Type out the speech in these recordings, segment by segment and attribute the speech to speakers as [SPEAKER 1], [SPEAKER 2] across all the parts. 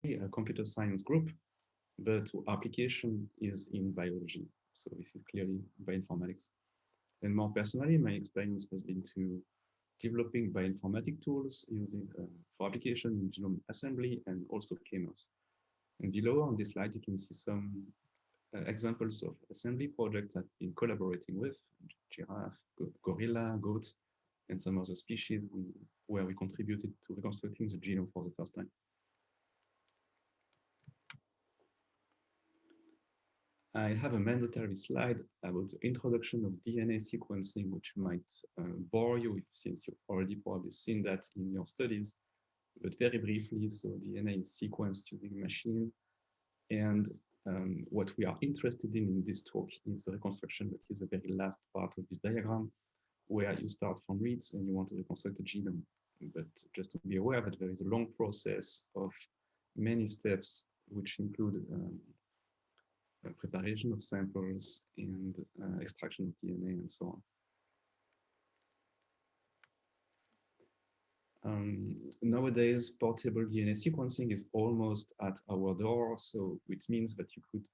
[SPEAKER 1] a computer science group, but our application is in biology. So this is clearly bioinformatics. And more personally, my experience has been to developing bioinformatic tools using for application in genome assembly and also Genomes. And below on this slide, you can see some examples of assembly projects I've been collaborating with: giraffe, gorilla, goat, and some other species where we contributed to reconstructing the genome for the first time. I have a mandatory slide about the introduction of DNA sequencing, which might bore you since you've already probably seen that in your studies. But very briefly, so DNA is sequenced using machine. And what we are interested in this talk is the reconstruction that is the very last part of this diagram, where you start from reads and you want to reconstruct a genome. But just to be aware that there is a long process of many steps, which include preparation of samples and extraction of DNA and so on. Nowadays, portable DNA sequencing is almost at our door, so which means that you could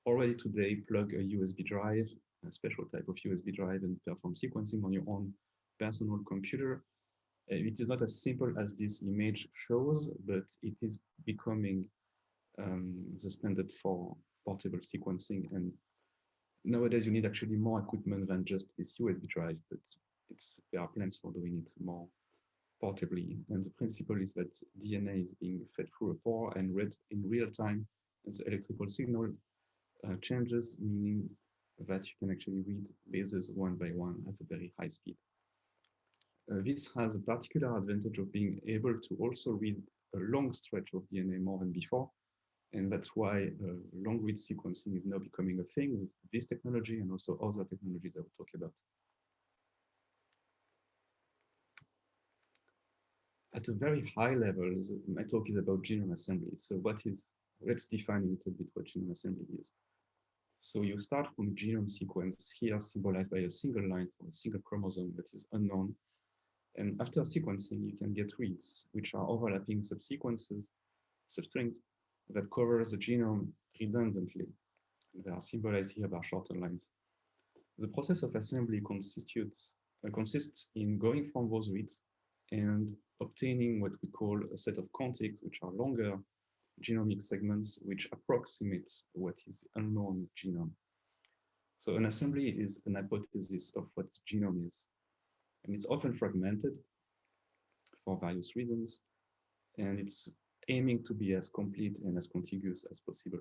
[SPEAKER 1] already today plug a USB drive, a special type of USB drive, and perform sequencing on your own personal computer. It is not as simple as this image shows, but it is becoming the standard for portable sequencing. And nowadays, you need actually more equipment than just this USB drive, but there are plans for doing it more portably. And the principle is that DNA is being fed through a pore and read in real time, and the electrical signal changes, meaning that you can actually read bases one by one at a very high speed. This has a particular advantage of being able to also read a long stretch of DNA more than before. And that's why long read sequencing is now becoming a thing with this technology and also other technologies I will talk about. At a very high level, my talk is about genome assembly. So let's define a little bit what genome assembly is. So you start from genome sequence, here symbolized by a single line for a single chromosome that is unknown. And after sequencing, you can get reads, which are overlapping subsequences, substrings that covers the genome redundantly. They are symbolized here by shorter lines. The process of assembly consists in going from those reads and obtaining what we call a set of contigs, which are longer genomic segments which approximate what is unknown genome. So an assembly is an hypothesis of what genome is. And it's often fragmented for various reasons, and it's aiming to be as complete and as contiguous as possible.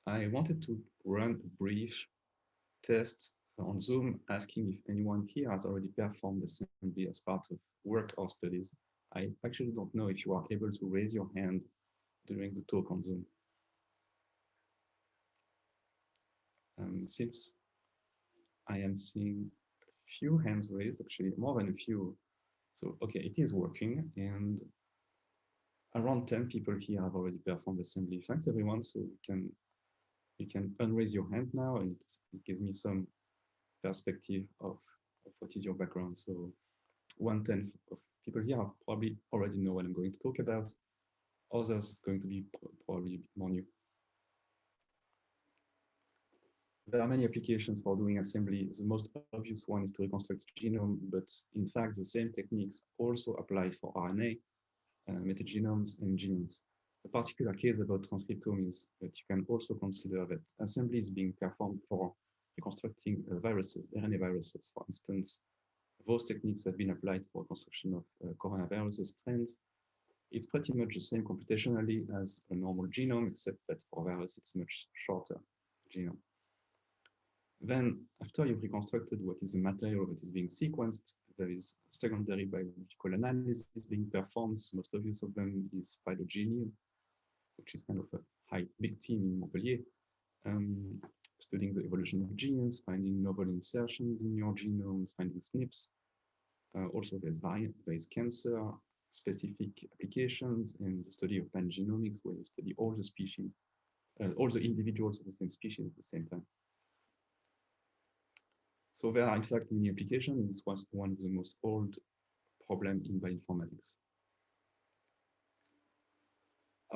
[SPEAKER 1] I wanted to run a brief test on Zoom, asking if anyone here has already performed assembly as part of work or studies. I actually don't know if you are able to raise your hand during the talk on Zoom. Since I am seeing a few hands raised, actually more than a few. So, okay, it is working, and around 10 people here have already performed assembly. Thanks everyone, so you can unraise your hand now, and it gives me some perspective of what is your background. So 1/10 of people here probably already know what I'm going to talk about. Others going to be probably a bit more new. There are many applications for doing assembly. The most obvious one is to reconstruct genome, but in fact, the same techniques also apply for RNA, metagenomes, and genes. A particular case about transcriptome is that you can also consider that assembly is being performed for reconstructing viruses, RNA viruses. For instance, those techniques have been applied for construction of coronavirus strands. It's pretty much the same computationally as a normal genome, except that for virus, it's much shorter genome. Then, after you've reconstructed what is the material that is being sequenced, there is secondary biological analysis being performed. Most obvious of them is phylogeny, which is kind of a big team in Montpellier, studying the evolution of genes, finding novel insertions in your genome, finding SNPs. Also, there's cancer specific applications, and the study of pangenomics, where you study all the species, all the individuals of the same species at the same time. So there are in fact many applications. This was one of the most old problems in bioinformatics.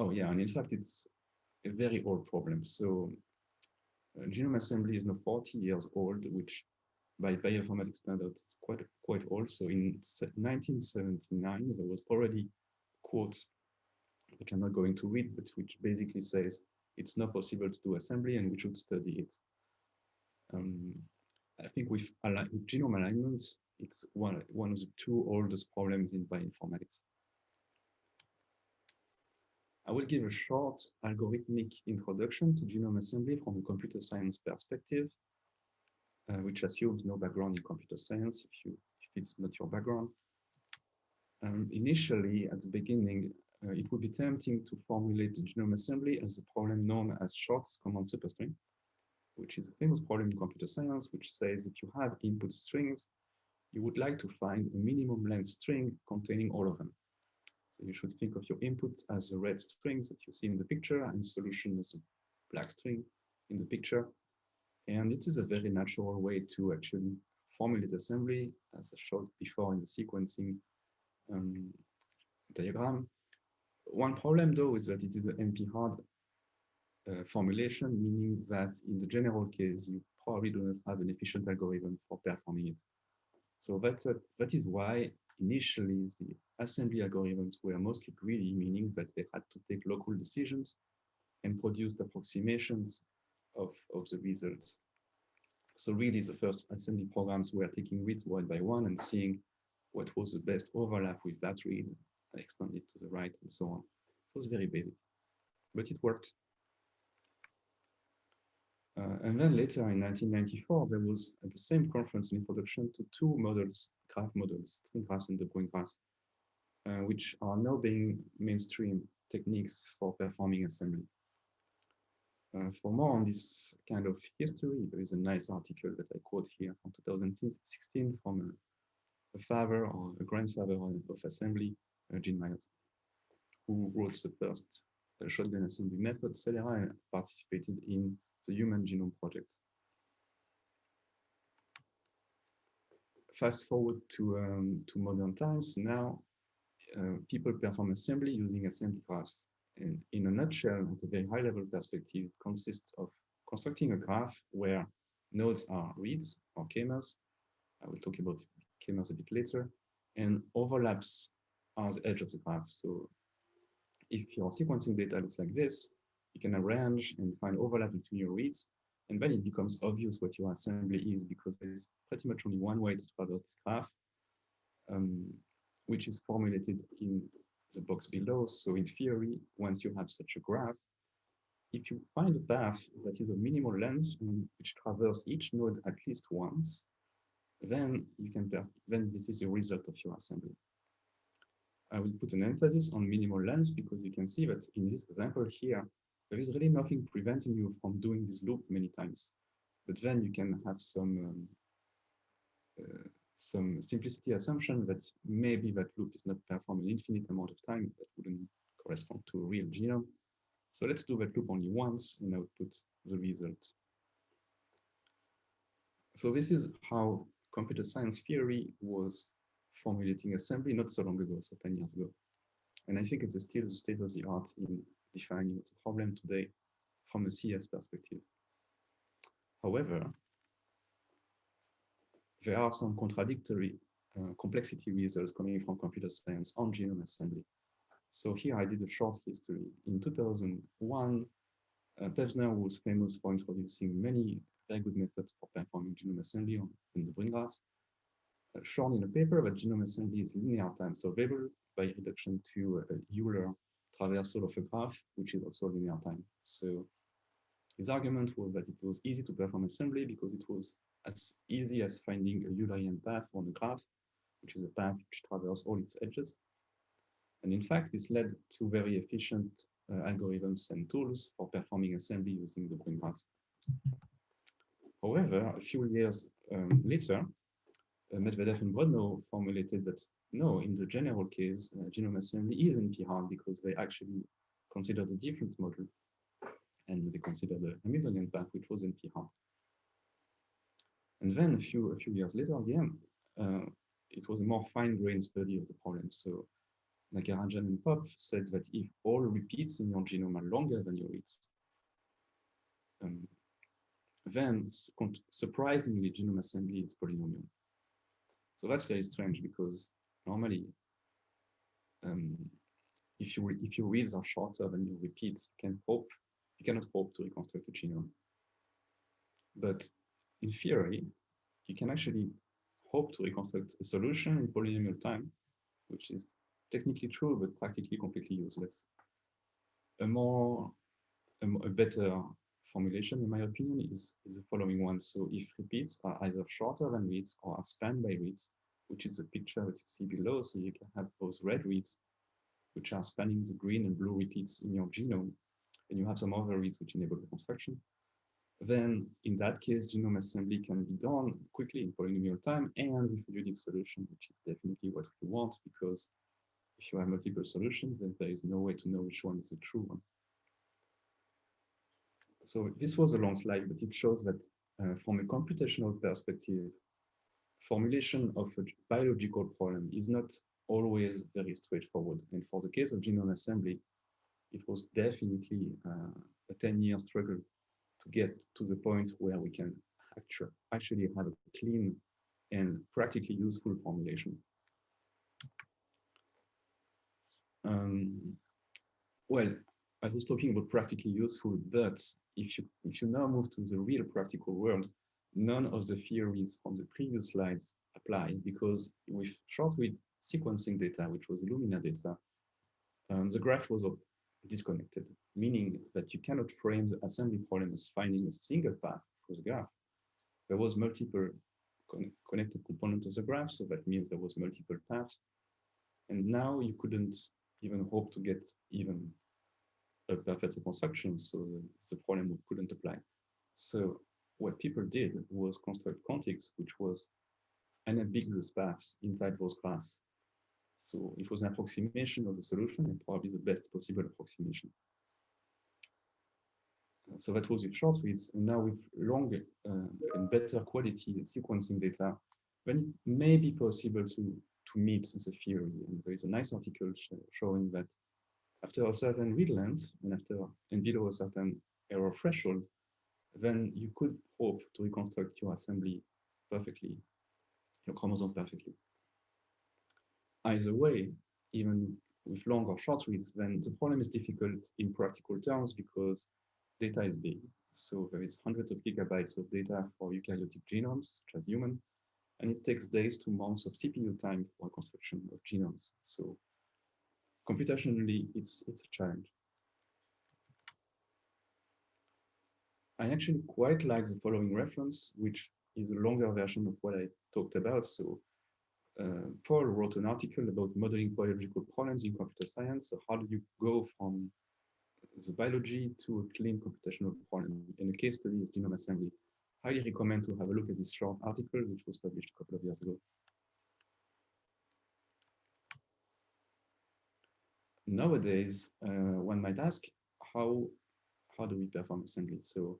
[SPEAKER 1] Oh yeah, and in fact, it's a very old problem. So genome assembly is now 40 years old, which by bioinformatics standards is quite old. So in 1979, there was already a quote, which I'm not going to read, but which basically says it's not possible to do assembly and we should study it. I think with genome alignment, it's one of the two oldest problems in bioinformatics. I will give a short algorithmic introduction to genome assembly from a computer science perspective, which assumes no background in computer science if it's not your background. Initially, at the beginning, it would be tempting to formulate the genome assembly as a problem known as shortest common superstring, which is a famous problem in computer science, which says if you have input strings, you would like to find a minimum length string containing all of them. So you should think of your input as the red strings that you see in the picture and solution as a black string in the picture. And it is a very natural way to actually formulate assembly, as I showed before in the sequencing diagram. One problem, though, is that it is an NP-hard formulation, meaning that in the general case, you probably do not have an efficient algorithm for performing it. So that is why initially the assembly algorithms were mostly greedy, meaning that they had to take local decisions and produce approximations of the results. So really the first assembly programs were taking reads one by one and seeing what was the best overlap with that read, extend it to the right and so on. It was very basic, but it worked. And then later in 1994, there was at the same conference an introduction to two models, graph models, string graphs and the point graphs, which are now being mainstream techniques for performing assembly. For more on this kind of history, there is a nice article that I quote here from 2016 from a father or a grandfather of assembly, Gene Myers, who wrote the first shotgun assembly method, Celera, and participated in the Human Genome Project. Fast forward to modern times. Now, people perform assembly using assembly graphs. And in a nutshell, at a very high level perspective, it consists of constructing a graph where nodes are reads or k-mers. I will talk about k-mers a bit later, and overlaps are the edge of the graph. So if your sequencing data looks like this, you can arrange and find overlap between your reads, and then it becomes obvious what your assembly is, because there's pretty much only one way to traverse this graph, which is formulated in the box below. So in theory, once you have such a graph, if you find a path that is of minimal length and which traverses each node at least once, then this is the result of your assembly. I will put an emphasis on minimal length because you can see that in this example here, there is really nothing preventing you from doing this loop many times. But then you can have some simplicity assumption that maybe that loop is not performed an infinite amount of time. That wouldn't correspond to a real genome. So let's do that loop only once and output the result. So this is how computer science theory was formulating assembly not so long ago, so 10 years ago. And I think it's still the state of the art in defining the problem today from a CS perspective. However, there are some contradictory complexity results coming from computer science on genome assembly. So here I did a short history. In 2001, Pevsner was famous for introducing many very good methods for performing genome assembly on the brain graphs. Shown in a paper that genome assembly is linear time solvable by reduction to a Euler traversal of a graph, which is also linear time. So his argument was that it was easy to perform assembly because it was as easy as finding a Eulerian path on a graph, which is a path which traverses all its edges. And in fact, this led to very efficient algorithms and tools for performing assembly using the brain graphs. However, a few years later, Medvedev and Brodno formulated that no, in the general case, genome assembly is NP-hard because they actually considered a different model, and they considered a Hamiltonian path, which was NP-hard. And then a few years later, again, it was a more fine-grained study of the problem. So like Rayan and Pop said that if all repeats in your genome are longer than your reads, um, then surprisingly genome assembly is polynomial. So that's very strange because normally, um, if your reads are shorter than your repeats, you cannot hope to reconstruct a genome. But in theory, you can actually hope to reconstruct a solution in polynomial time, which is technically true, but practically completely useless. A better formulation, in my opinion, is the following one. So if repeats are either shorter than reads or are spanned by reads, which is the picture that you see below, so you can have those red reads, which are spanning the green and blue repeats in your genome, and you have some other reads which enable reconstruction, then in that case, genome assembly can be done quickly in polynomial time and with a unique solution, which is definitely what we want, because if you have multiple solutions, then there is no way to know which one is the true one. So this was a long slide, but it shows that from a computational perspective, formulation of a biological problem is not always very straightforward. And for the case of genome assembly, it was definitely a 10-year struggle to get to the point where we can actually have a clean and practically useful formulation. Well, I was talking about practically useful, but if you now move to the real practical world, none of the theories from the previous slides apply, because with short-read sequencing data, which was Illumina data, the graph was disconnected, meaning that you cannot frame the assembly problem as finding a single path for the graph. There was multiple connected components of the graph, so that means there was multiple paths. And now you couldn't even hope to get even a perfect reconstruction, so the problem couldn't apply. So what people did was construct contigs, which was unambiguous paths inside those graphs. So it was an approximation of the solution, and probably the best possible approximation. So that was with short reads, and now with long and better quality sequencing data, then it may be possible to meet the theory. And there is a nice article showing that after a certain read length and below a certain error threshold, then you could hope to reconstruct your assembly perfectly, your chromosome perfectly. Either way, even with long or short reads, then the problem is difficult in practical terms because data is big. So there is hundreds of gigabytes of data for eukaryotic genomes, such as human, and it takes days to months of CPU time for reconstruction of genomes. So computationally, it's a challenge. I actually quite like the following reference, which is a longer version of what I talked about. So Paul wrote an article about modeling biological problems in computer science. So how do you go from the biology to a clean computational problem? In a case study is genome assembly. Highly recommend to have a look at this short article, which was published a couple of years ago. Nowadays, one might ask, how do we perform assembly? So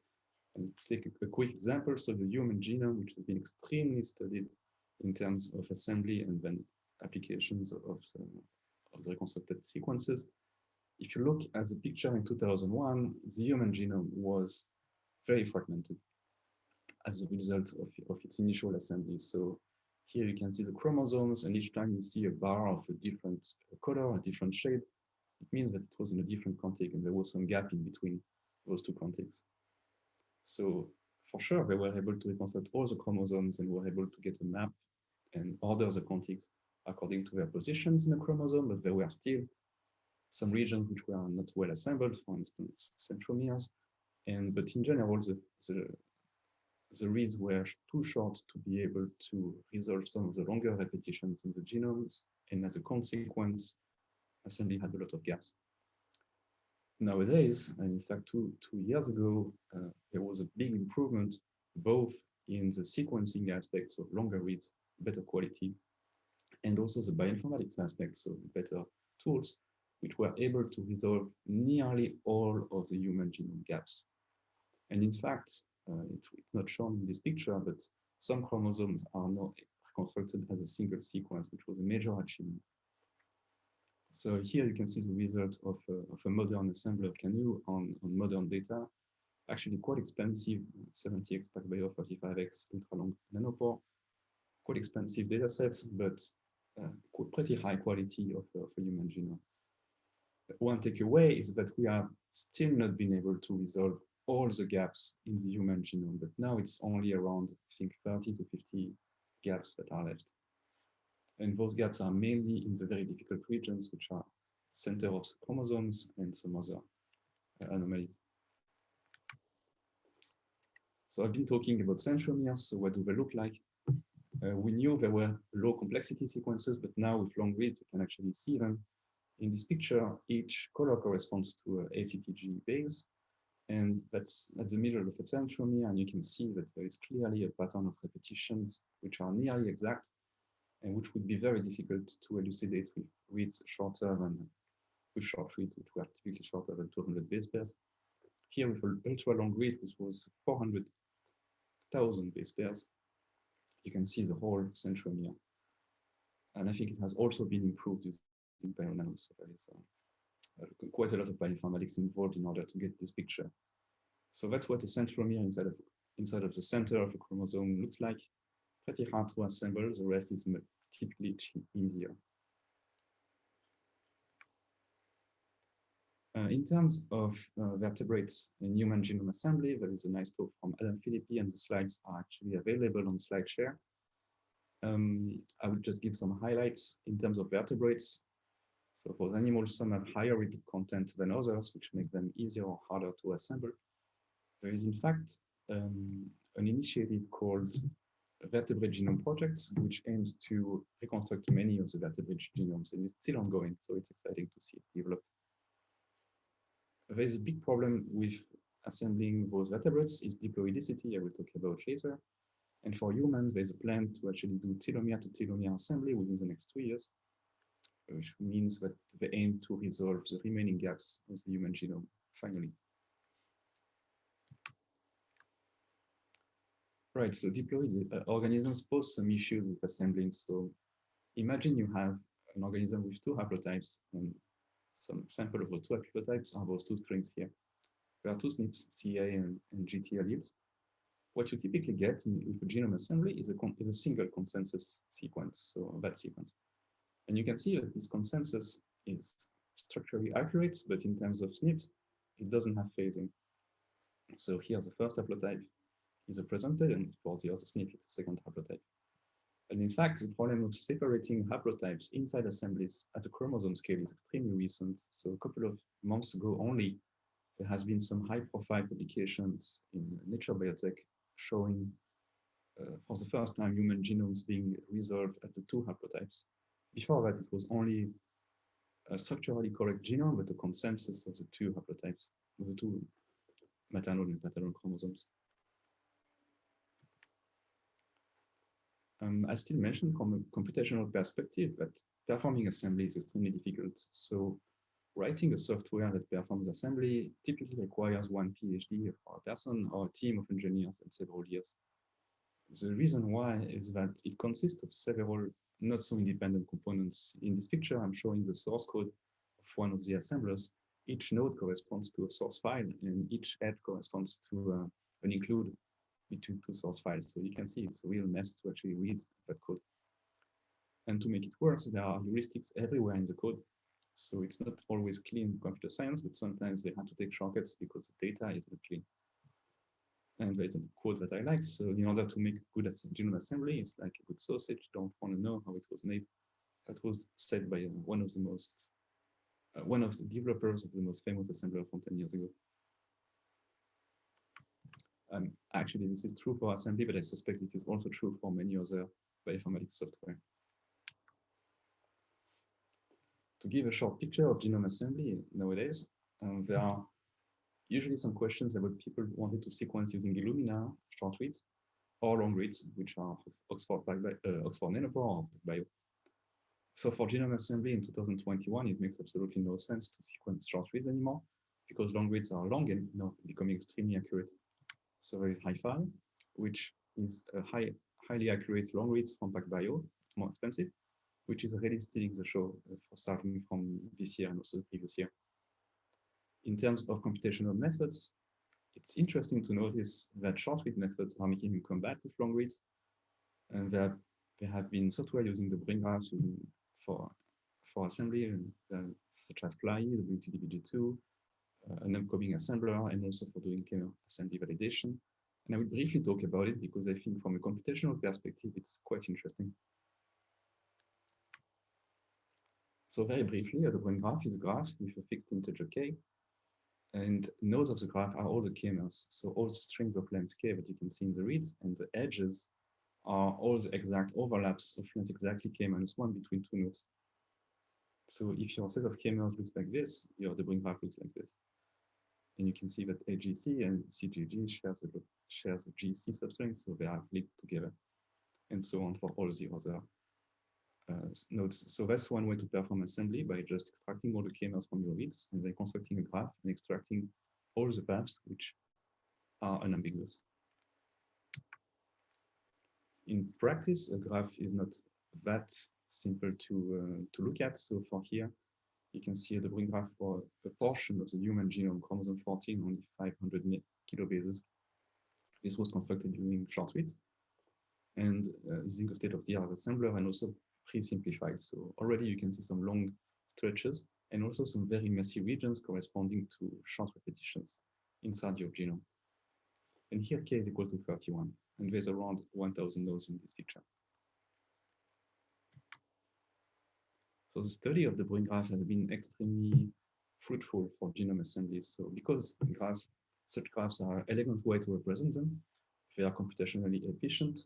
[SPEAKER 1] and to take a quick example, so the human genome, which has been extremely studied in terms of assembly and then applications of the reconstructed sequences. If you look at the picture in 2001, the human genome was very fragmented as a result of its initial assembly. So here you can see the chromosomes, and each time you see a bar of a different color, a different shade, it means that it was in a different contig, and there was some gap in between those two contigs. So for sure, they were able to reconstruct all the chromosomes and were able to get a map and order the contigs according to their positions in the chromosome, but there were still some regions which were not well assembled, for instance, centromeres. But in general, the reads were too short to be able to resolve some of the longer repetitions in the genomes, and as a consequence, assembly had a lot of gaps. Nowadays, and in fact 2 years ago, there was a big improvement both in the sequencing aspects of longer reads, better quality, and also the bioinformatics aspects of better tools, which were able to resolve nearly all of the human genome gaps. And in fact, it's not shown in this picture, but some chromosomes are now reconstructed as a single sequence, which was a major achievement. So here you can see the result of a modern assembler canoe on modern data. Actually quite expensive, 70x PacBio, 35x ultra-long nanopore. Quite expensive data sets, but pretty high quality of a human genome. One takeaway is that we have still not been able to resolve all the gaps in the human genome, but now it's only around, I think, 30 to 50 gaps that are left. And those gaps are mainly in the very difficult regions, which are center of the chromosomes and some other anomalies. So I've been talking about centromeres. So what do they look like? We knew there were low complexity sequences, but now with long reads, you can actually see them. In this picture, each color corresponds to a ACTG base, and that's at the middle of a centromere, and you can see that there is clearly a pattern of repetitions which are nearly exact, and which would be very difficult to elucidate with reads shorter than with short reads, which were typically shorter than 200 base pairs. Here with an ultra long read, which was 400,000 base pairs, you can see the whole centromere. And I think it has also been improved using bionanoes. So there is quite a lot of bioinformatics involved in order to get this picture. So that's what a centromere inside of the center of a chromosome looks like. Pretty hard to assemble. The rest is typically easier. In terms of vertebrates in human genome assembly, there is a nice talk from Adam Philippi, and the slides are actually available on SlideShare. I will just give some highlights in terms of vertebrates. So for animals, some have higher repeat content than others, which make them easier or harder to assemble. There is in fact an initiative called Vertebrate Genome Project, which aims to reconstruct many of the vertebrate genomes, and it's still ongoing, so it's exciting to see it develop. There's a big problem with assembling those vertebrates is diploidicity, I will talk about later. And for humans, there's a plan to actually do telomere to telomere assembly within the next 2 years, which means that they aim to resolve the remaining gaps of the human genome, finally. Right, so diploid organisms pose some issues with assembling. So imagine you have an organism with 2 haplotypes, and some sample of the 2 haplotypes are those 2 strings here. There are 2 SNPs, CA and GT alleles. What you typically get with a genome assembly is a single consensus sequence, so that sequence. And you can see that this consensus is structurally accurate, but in terms of SNPs, it doesn't have phasing. So here the first haplotype is represented, and for the other SNP, it's the second haplotype. And in fact, the problem of separating haplotypes inside assemblies at a chromosome scale is extremely recent. So a couple of months ago only, there has been some high-profile publications in Nature Biotech showing for the first time human genomes being resolved at the 2 haplotypes. Before that, it was only a structurally correct genome, but a consensus of the 2 haplotypes, of the 2 maternal and paternal chromosomes. I still mentioned from a computational perspective that performing assembly is extremely difficult. So writing a software that performs assembly typically requires 1 PhD for a person or a team of engineers and several years. The reason why is that it consists of several not so independent components. In this picture, I'm showing the source code of one of the assemblers. Each node corresponds to a source file, and each edge corresponds to an include between 2 source files. So you can see it's a real mess to actually read that code. And to make it worse, there are heuristics everywhere in the code. So it's not always clean computer science, but sometimes they have to take shortcuts because the data is not clean. And there's a quote that I like. So in order to make good genome assembly, it's like a good sausage. Don't want to know how it was made. That was said by one of the developers of the most famous assembler from 10 years ago. Actually, this is true for assembly, but I suspect this is also true for many other bioinformatics software. To give a short picture of genome assembly nowadays, there are usually some questions about people wanting to sequence using Illumina short reads or long reads, which are Oxford Nanopore or Bio. So for genome assembly in 2021, it makes absolutely no sense to sequence short reads anymore because long reads are long and becoming extremely accurate. So there is HiFi, which is a highly accurate long reads from PacBio, more expensive, which is really stealing the show for starting from this year and also the previous year. In terms of computational methods, it's interesting to notice that short-read methods are making a comeback with long reads, and there have been software using the brain graphs for assembly, and such as Fly, WTDBG2, an upcoming assembler, and also for doing assembly validation. And I will briefly talk about it because I think from a computational perspective, it's quite interesting. So very briefly, the brain graph is a graph with a fixed integer k, and nodes of the graph are all the k-mers, so all the strings of length k that you can see in the reads, and the edges are all the exact overlaps of length exactly k-1 between two nodes. So if your set of k-mers looks like this, your the brain graph looks like this. And you can see that AGC and CGG shares a GC substring, so they are linked together, and so on for all the other nodes. So that's one way to perform assembly, by just extracting all the k-mers from your reads and then constructing a graph and extracting all the paths which are unambiguous. In practice, a graph is not that simple to look at. So for here, you can see the brain graph for a portion of the human genome, chromosome 14, only 500 kilobases. This was constructed using short reads and using a state-of-the-art assembler, and also pre-simplified. So already you can see some long stretches and also some very messy regions corresponding to short repetitions inside your genome. And here k is equal to 31, and there's around 1,000 nodes in this picture. So the study of the brain graph has been extremely fruitful for genome assemblies. So because such graphs are an elegant way to represent them, they are computationally efficient,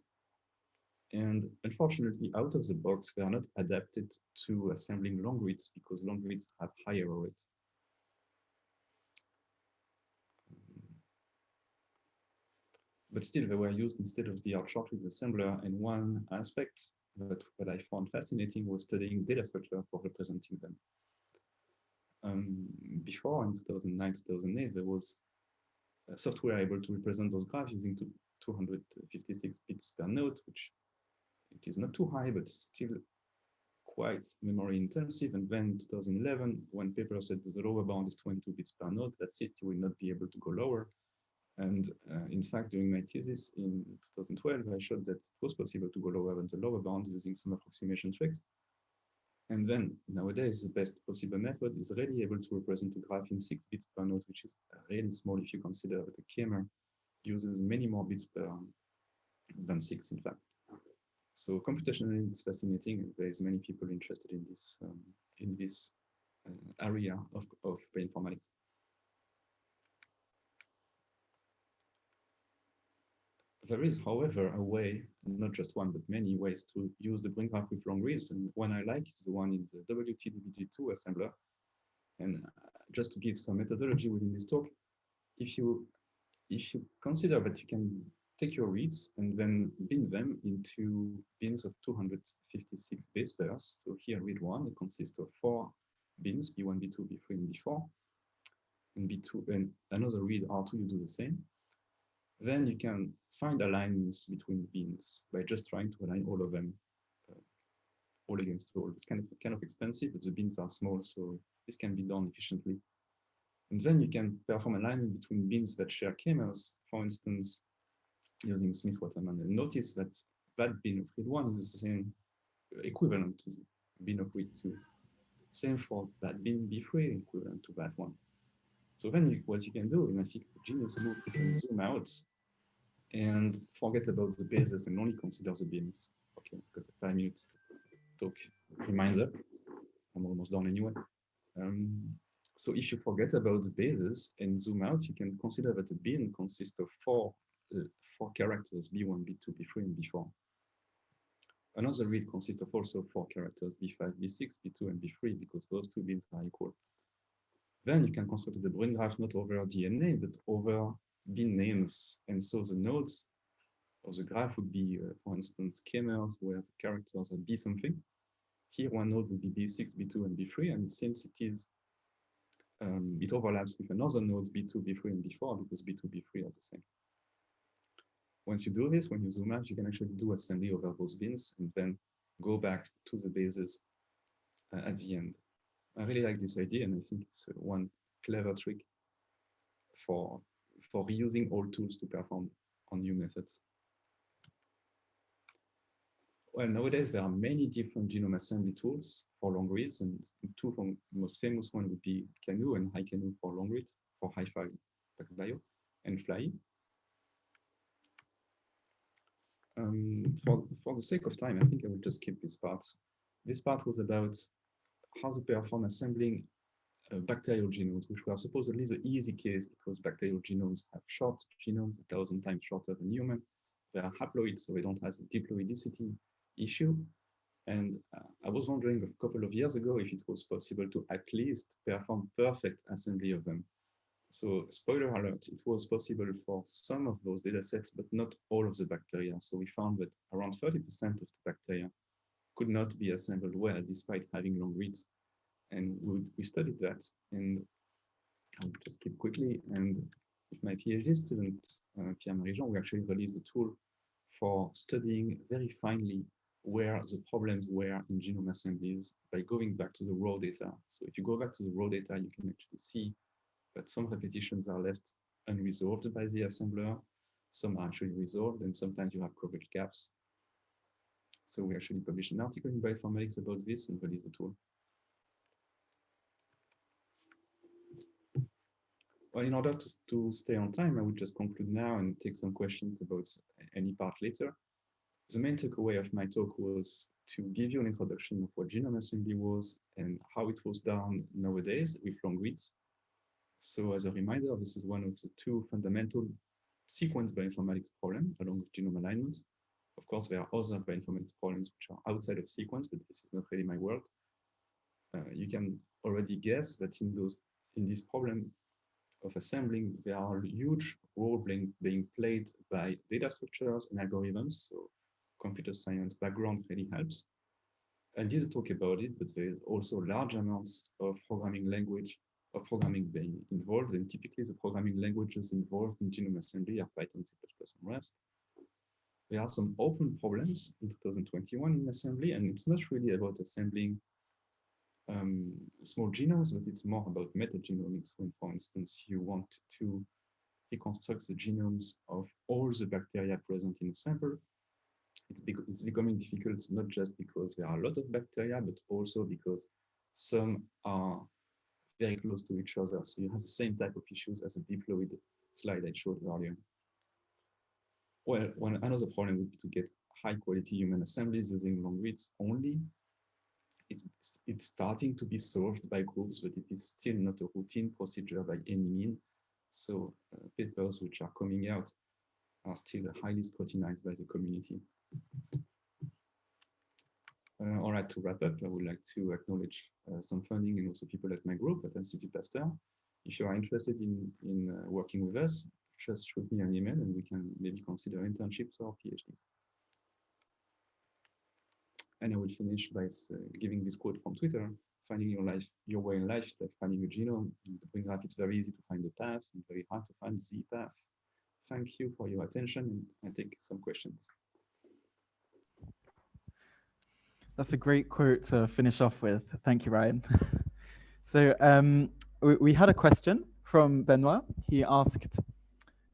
[SPEAKER 1] and unfortunately, out of the box, they are not adapted to assembling long reads because long reads have higher error rates. But still, they were used instead of the short read assembler, and one aspect that I found fascinating was studying data structure for representing them. Before, in 2009, 2008, there was software able to represent those graphs using 256 bits per node, which it is not too high, but still quite memory intensive. And then in 2011, one paper said that the lower bound is 22 bits per node. That's it, you will not be able to go lower. And in fact, during my thesis in 2012, I showed that it was possible to go lower than the lower bound using some approximation tricks. And then nowadays, the best possible method is really able to represent a graph in 6 bits per node, which is really small if you consider that a k-mer uses many more bits than 6, in fact. So computationally, it's fascinating, and there's many people interested in this area of bioinformatics. There is, however, a way, not just one, but many ways to use the brain graph with long reads. And one I like is the one in the WTDBG2 assembler. And just to give some methodology within this talk, if you consider that you can take your reads and then bin them into bins of 256 base pairs. So here, read 1, it consists of 4 bins, B1, B2, B3, and B4. And B2, and another read R2, you do the same. Then you can find alignments between bins by just trying to align all of them all against all. It's kind of expensive, but the bins are small, so this can be done efficiently. And then you can perform alignment between bins that share k-mers, for instance, using Smith-Waterman. And notice that that bin of read 1 is the same equivalent to the bin of read 2. Same for that bin B3 equivalent to that one. So then what you can do, and I think the genius move, you can zoom out and forget about the bases and only consider the bins. Okay, got a 5-minute talk reminder. I'm almost done anyway. So if you forget about the bases and zoom out, you can consider that the bin consists of four characters, B1, B2, B3, and B4. Another read consists of also 4 characters, B5, B6, B2, and B3, because those two bins are equal. Then you can construct the brain graph not over DNA, but over bin names. And so the nodes of the graph would be, for instance, k-mers, where the characters are B something. Here, one node would be B6, B2, and B3. And since it overlaps with another node, B2, B3, and B4, because B2, B3 are the same. Once you do this, when you zoom out, you can actually do assembly over those bins and then go back to the bases at the end. I really like this idea, and I think it's one clever trick for reusing old tools to perform on new methods. Well, nowadays there are many different genome assembly tools for long reads, and two from the most famous one would be Canoe and HiCanoe for long reads, for hi-fi bio, and Fly. For the sake of time, I think I will just skip this part. This part was about how to perform assembling bacterial genomes, which were supposedly the easy case because bacterial genomes have short genomes, 1,000 times shorter than human. They are haploid, so they don't have the diploidicity issue. And I was wondering a couple of years ago if it was possible to at least perform perfect assembly of them. So spoiler alert, it was possible for some of those data sets, but not all of the bacteria. So we found that around 30% of the bacteria could not be assembled well despite having long reads. And we studied that, and I'll just keep quickly. And with my PhD student, Pierre-Marie Jean, we actually released a tool for studying very finely where the problems were in genome assemblies by going back to the raw data. So if you go back to the raw data, you can actually see that some repetitions are left unresolved by the assembler, some are actually resolved, and sometimes you have coverage gaps. So we actually published an article in Bioinformatics about this and released the tool. Well, in order to stay on time, I would just conclude now and take some questions about any part later. The main takeaway of my talk was to give you an introduction of what genome assembly was and how it was done nowadays with long reads. So as a reminder, this is one of the two fundamental sequence bioinformatics problems along with genome alignment. Of course, there are other bioinformatics problems which are outside of sequence, but this is not really my world. You can already guess that in this problem of assembling, there are huge role being played by data structures and algorithms. So computer science background really helps. I didn't talk about it, but there is also large amounts of programming language of programming being involved, and typically the programming languages involved in genome assembly are Python, C++, and Rust. There are some open problems in 2021 in assembly, and it's not really about assembling small genomes, but it's more about metagenomics when, for instance, you want to reconstruct the genomes of all the bacteria present in a sample. It's becoming difficult, not just because there are a lot of bacteria, but also because some are very close to each other. So you have the same type of issues as a diploid slide I showed earlier. Well, another problem would be to get high quality human assemblies using long reads only. It's starting to be solved by groups, but it is still not a routine procedure by any means. So papers which are coming out are still highly scrutinized by the community. All right, to wrap up, I would like to acknowledge some funding and also people at my group at Institut Pasteur. If you are interested in working with us, just shoot me an email and we can maybe consider internships or PhDs. And I will finish by giving this quote from Twitter: finding your way in life is like finding a genome. In the green graph, it's very easy to find the path and very hard to find the path. Thank you for your attention, and I take some questions.
[SPEAKER 2] That's a great quote to finish off with. Thank you, Ryan. So we had a question from Benoit. He asked,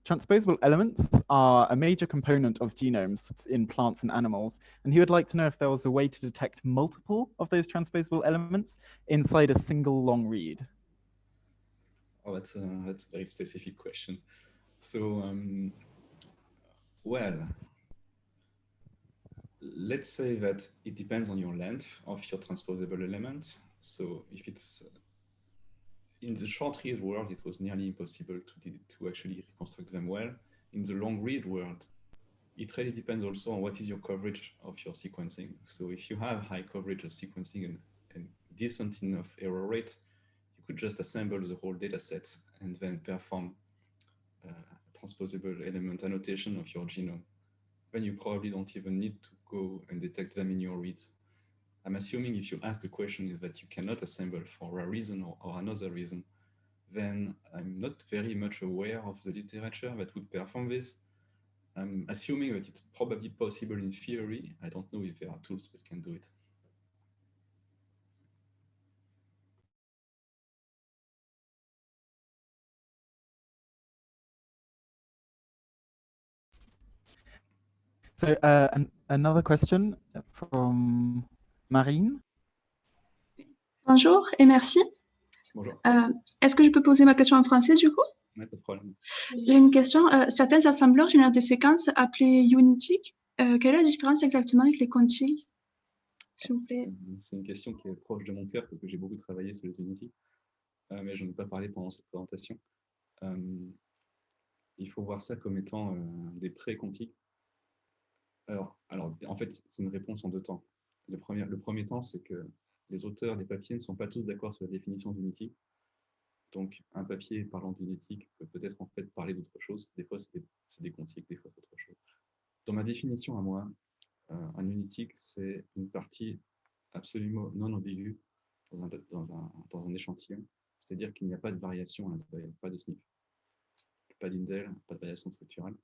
[SPEAKER 2] transposable elements are a major component of genomes in plants and animals, and he would like to know if there was a way to detect multiple of those transposable elements inside a single long read.
[SPEAKER 1] Oh, that's a very specific question. So, well, let's say that it depends on your length of your transposable elements. So if it's in the short read world, it was nearly impossible to actually reconstruct them well. In the long read world, it really depends also on what is your coverage of your sequencing. So if you have high coverage of sequencing and decent enough error rate, you could just assemble the whole data set and then perform transposable element annotation of your genome. Then you probably don't even need to go and detect them in your reads. I'm assuming if you ask the question is that you cannot assemble for a reason or another reason, then I'm not very much aware of the literature that would perform this. I'm assuming that it's probably possible in theory. I don't know if there are tools that can do it.
[SPEAKER 2] So another question from Marine.
[SPEAKER 3] Bonjour et merci.
[SPEAKER 1] Bonjour.
[SPEAKER 3] Est-ce que je peux poser ma question en français du coup?
[SPEAKER 1] Ouais, pas de problème.
[SPEAKER 3] J'ai une question. Certains assembleurs génèrent des séquences appelées unitiques. Quelle est la différence exactement avec les quantiques, s'il vous plaît?
[SPEAKER 1] C'est une question qui est proche de mon cœur parce que j'ai beaucoup travaillé sur les unities, mais je n'en ai pas parlé pendant cette présentation. Il faut voir ça comme étant des pré-quantiques. Alors, en fait, c'est une réponse en deux temps. Le premier temps, c'est que les auteurs des papiers ne sont pas tous d'accord sur la définition d'unity. Donc, un papier parlant d'unitique peut peut-être en fait parler d'autre chose. Des fois, c'est des quantiques, des fois, c'est autre chose. Dans ma définition à moi, un unitique, c'est une partie absolument non ambiguë dans un échantillon. C'est-à-dire qu'il n'y a pas de variation à l'intérieur, pas de SNP, pas d'indel, pas de variation structurelle.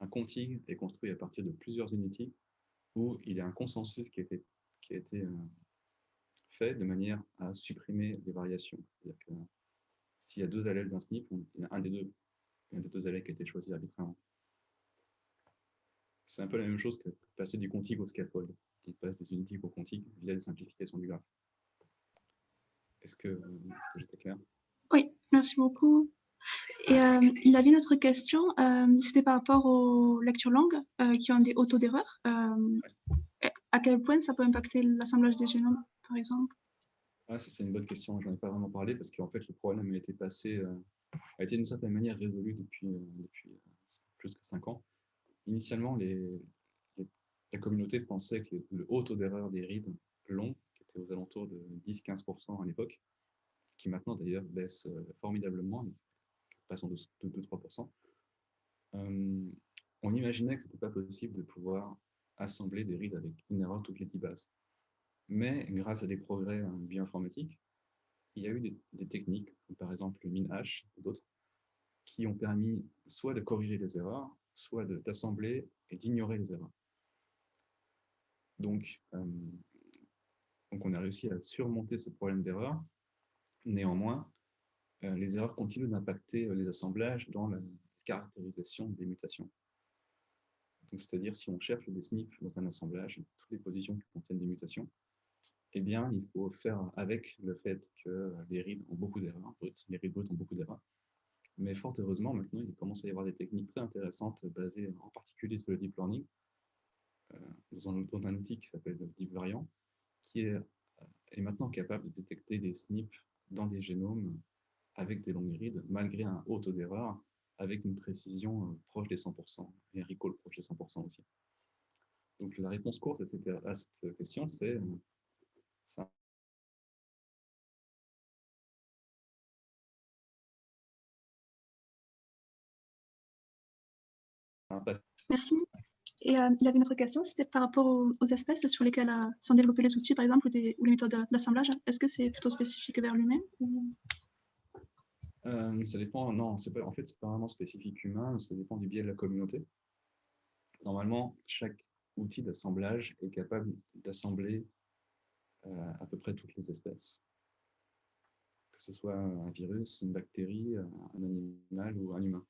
[SPEAKER 1] Un quantique est construit à partir de plusieurs unités où il y a un consensus qui a été fait de manière à supprimer les variations. C'est-à-dire que s'il y a deux allèles d'un SNP, il y a un des deux allèles qui a été choisi arbitrairement. C'est un peu la même chose que passer du quantique au scaffold. On passe des unités au quantique via des simplifications du graphe. Est-ce que j'étais clair?
[SPEAKER 3] Oui, merci beaucoup. Et il avait une autre question, c'était par rapport aux lectures longues qui ont des hauts taux d'erreur. À quel point ça peut impacter l'assemblage des génomes, par exemple?
[SPEAKER 1] Ah, ça, c'est une bonne question. Je n'en ai pas vraiment parlé parce qu'en fait, le problème a été d'une certaine manière résolu depuis plus que 5 ans. Initialement, la communauté pensait que le haut taux d'erreur des reads longs, qui était aux alentours de 10-15% à l'époque, qui maintenant d'ailleurs baisse formidablement, passant de 2-3%, on imaginait que ce n'était pas possible de pouvoir assembler des reads avec une erreur toutes les 10 bases. Mais grâce à des progrès bioinformatiques, il y a eu des techniques, comme par exemple le MinH ou d'autres, qui ont permis soit de corriger les erreurs, soit d'assembler et d'ignorer les erreurs. Donc, on a réussi à surmonter ce problème d'erreur. Néanmoins, les erreurs continuent d'impacter les assemblages dans la caractérisation des mutations. C'est-à-dire, si on cherche des SNP dans un assemblage, toutes les positions qui contiennent des mutations, eh bien, il faut faire avec le fait que les reads ont beaucoup d'erreurs, les reads bruts ont beaucoup d'erreurs. Mais fort heureusement, maintenant, il commence à y avoir des techniques très intéressantes basées en particulier sur le deep learning, dans un outil qui s'appelle Deep Variant, qui est maintenant capable de détecter des SNP dans des génomes avec des longues reads, malgré un haut taux d'erreur, avec une précision proche des 100%, et un recall proche des 100% aussi. Donc la réponse courte à cette question, c'est ça.
[SPEAKER 3] Merci. Et il avait une autre question, c'était par rapport aux espèces sur lesquelles sont développés les outils, par exemple, ou les méthodes d'assemblage. Est-ce que c'est plutôt spécifique vers l'humain ou...
[SPEAKER 1] Ça dépend, non, en fait, c'est pas vraiment spécifique humain, ça dépend du biais de la communauté. Normalement, chaque outil d'assemblage est capable d'assembler à peu près toutes les espèces. Que ce soit un virus, une bactérie, un animal ou un humain.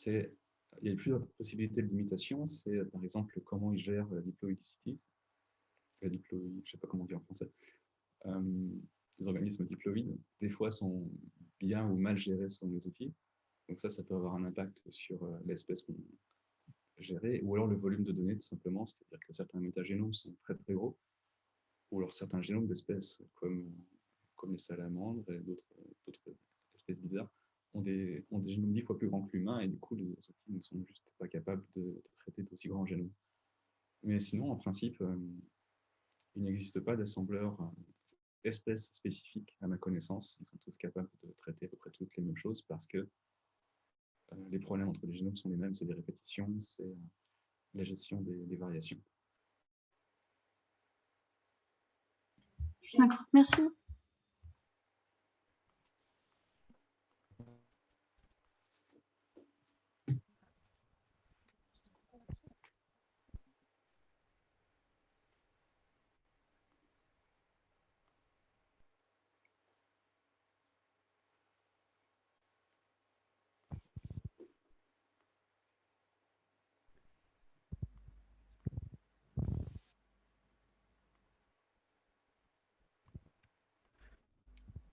[SPEAKER 1] Il y a plusieurs possibilités de limitation. C'est par exemple comment ils gèrent la diploïdicité. Je ne sais pas comment dire en français. Les organismes diploïdes, des fois, sont bien ou mal gérés selon les outils. Donc ça peut avoir un impact sur l'espèce qu'on gérer, ou alors le volume de données, tout simplement. C'est-à-dire que certains métagénomes sont très très gros, ou alors certains génomes d'espèces comme les salamandres et d'autres espèces bizarres ont des génomes 10 fois plus grands que l'humain, et du coup, les outils ne sont juste pas capables de traiter d'aussi grands génomes. Mais sinon, en principe, il n'existe pas d'assembleur espèce spécifique à ma connaissance. Ils sont tous capables de traiter à peu près toutes les mêmes choses parce que les problèmes entre les génomes sont les mêmes, c'est des répétitions, c'est la gestion des variations.
[SPEAKER 3] D'accord, merci.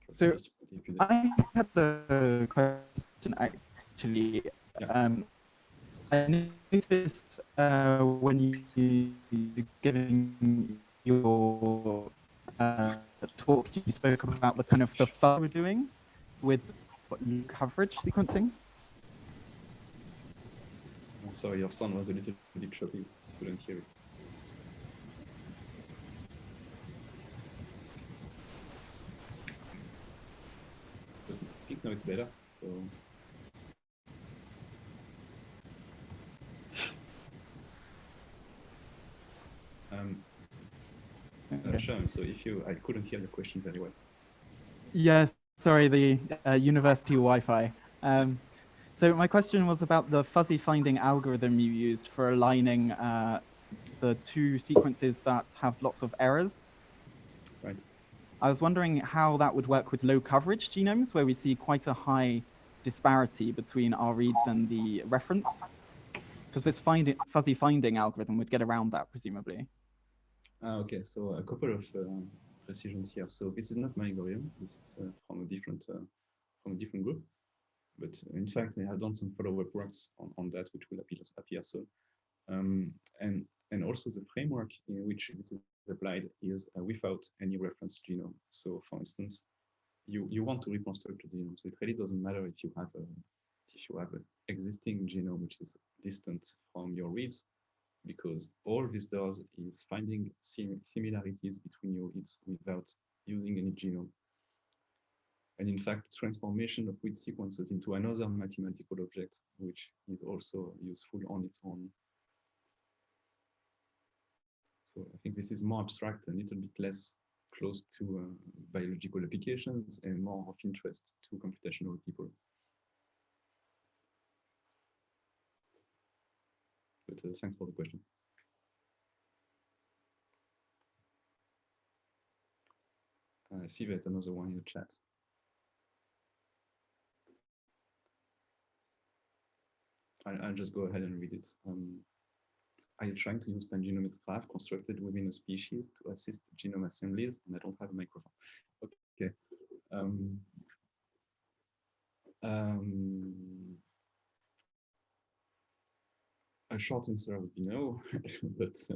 [SPEAKER 2] So I had a question actually.
[SPEAKER 1] Yeah.
[SPEAKER 2] I noticed when you giving your talk, you spoke about the kind of the fuzz we're doing with coverage sequencing.
[SPEAKER 1] Oh, sorry, your sound was a little bit choppy. Couldn't hear it. But I think now it's better. So. Sean, so I couldn't hear the question very well.
[SPEAKER 2] Yes, sorry, the university Wi-Fi. So my question was about the fuzzy finding algorithm you used for aligning the two sequences that have lots of errors.
[SPEAKER 1] Right.
[SPEAKER 2] I was wondering how that would work with low coverage genomes, where we see quite a high disparity between our reads and the reference. Because this fuzzy finding algorithm would get around that, presumably.
[SPEAKER 1] Okay, so a couple of precisions here. So this is not my algorithm. This is from a different group. But in fact, I have done some follow-up works on that, which will appear soon. And also the framework in which this is applied is without any reference genome. So for instance, you want to reconstruct the genome. So it really doesn't matter if you have an existing genome which is distant from your reads, because all this does is finding similarities between your reads without using any genome. And in fact, transformation of read sequences into another mathematical object, which is also useful on its own. So I think this is more abstract, a little bit less close to biological applications and more of interest to computational people. But thanks for the question. I see that another one in the chat. I'll just go ahead and read it. Are you trying to use pangenomics graph constructed within a species to assist genome assemblies? And I don't have a microphone. Okay. A short answer would be no, but it's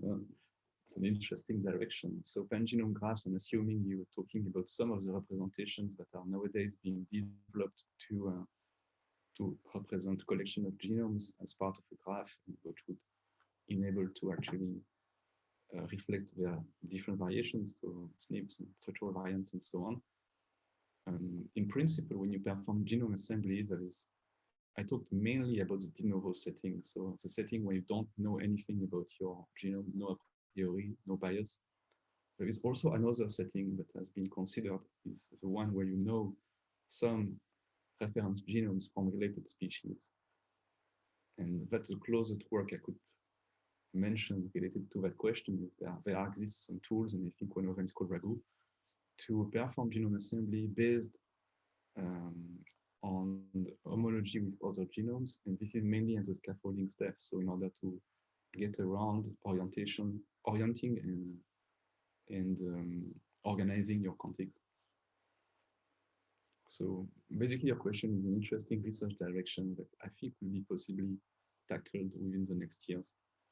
[SPEAKER 1] an interesting direction. So pangenome graphs, I'm assuming you're talking about some of the representations that are nowadays being developed to represent collection of genomes as part of a graph, which would enable to actually reflect their different variations, so SNPs and structural variants and so on. In principle, when you perform genome assembly, I talked mainly about the de novo setting. So the setting where you don't know anything about your genome, no a priori, no bias. There is also another setting that has been considered, is the one where you know some reference genomes from related species. And that's the closest work I could mention related to that question. Is there exists some tools, and I think one of them is called Ragu, to perform genome assembly based on homology with other genomes, and this is mainly as a scaffolding step. So in order to get around orienting and organizing your context. So basically, your question is an interesting research direction that I think will be possibly tackled within the next years.